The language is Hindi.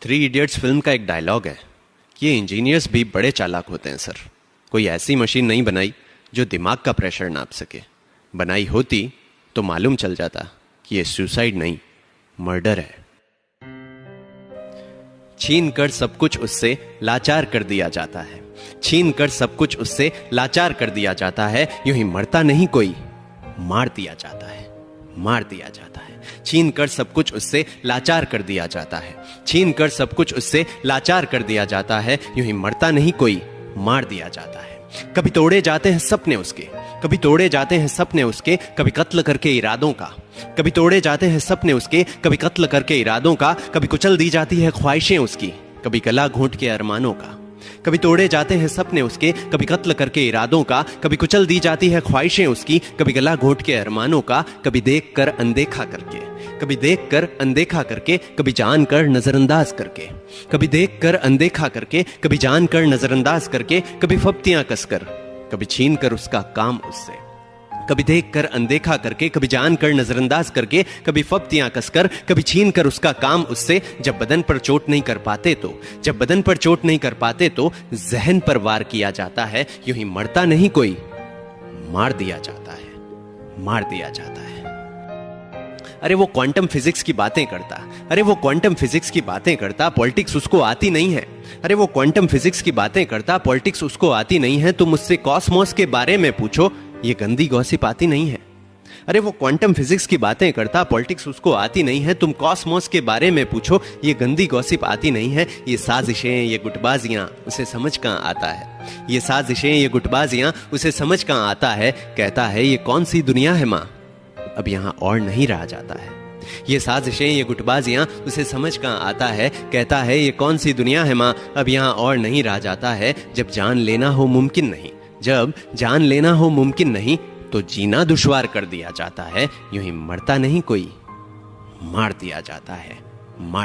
थ्री इडियट्स फिल्म का एक डायलॉग है कि ये इंजीनियर्स भी बड़े चालाक होते हैं सर। कोई ऐसी मशीन नहीं बनाई जो दिमाग का प्रेशर नाप सके। बनाई होती तो मालूम चल जाता कि ये सुसाइड नहीं, मर्डर है। छीन कर सब कुछ उससे लाचार कर दिया जाता है। छीन कर सब कुछ उससे लाचार कर दिया जाता है। यूं ही मरता नहीं कोई, मार दिया जाता है, मार दिया जाता है। छीन कर सब कुछ उससे लाचार कर दिया जाता है। छीन कर सब कुछ उससे लाचार कर दिया जाता है। यूं ही मरता नहीं कोई, मार दिया जाता है। कभी तोड़े जाते हैं सपने उसके, कभी तोड़े जाते हैं सपने उसके, कभी कत्ल करके इरादों का। कभी तोड़े जाते हैं सपने उसके, कभी कत्ल करके इरादों का। कभी कुचल दी जाती है ख्वाहिशें उसकी, कभी गला घोंट के अरमानों का। कभी तोड़े जाते हैं सपने उसके, कभी कत्ल करके इरादों का। कभी कुचल दी जाती है ख्वाहिशें उसकी, कभी गला घोंट के अरमानों का। कभी देख कर अनदेखा करके, कभी देख कर अनदेखा करके, कभी जान कर नजरअंदाज करके। कभी देख कर अनदेखा करके, कभी जान कर नजरअंदाज करके। कभी फप्तियां कसकर, कभी छीन कर उसका काम उससे। कभी देख कर अनदेखा करके, कभी जान कर नजरअंदाज करके। कभी फप्तियां कसकर, कभी छीन कर उसका काम उससे। जब बदन पर चोट नहीं कर पाते तो, जब बदन पर चोट नहीं कर पाते तो जहन पर वार किया जाता है। यूं ही मरता नहीं कोई, मार दिया जाता है, मार दिया जाता है। अरे वो क्वांटम फिजिक्स की बातें करता, अरे वो क्वांटम फिजिक्स की बातें करता, पॉलिटिक्स उसको आती नहीं है। अरे वो क्वांटम फिजिक्स की बातें करता, पॉलिटिक्स उसको आती नहीं है। तुम मुझसे कॉस्मोस के बारे में पूछो, ये गंदी गॉसिप आती नहीं है। अरे वो क्वांटम फिजिक्स की बातें करता, पॉलिटिक्स उसको आती नहीं है। तुम कॉस्मोस के बारे में पूछो, ये गंदी गॉसिप आती नहीं है। ये साजिशें, ये गुटबाजियां उसे समझ कहां आता है। ये साजिशें, ये गुटबाजियां उसे समझ कहां आता है। कहता है ये कौन सी दुनिया है मां, अब यहां और नहीं रहा जाता है। ये साजिशें, ये गुटबाजियां उसे समझ कहां आता है। कहता है ये कौन सी दुनिया है मां, अब यहां और नहीं रहा जाता है। जब जान लेना हो मुमकिन नहीं, जब जान लेना हो मुमकिन नहीं, तो जीना दुश्वार कर दिया जाता है। यूं ही मरता नहीं कोई, मार दिया जाता है, मार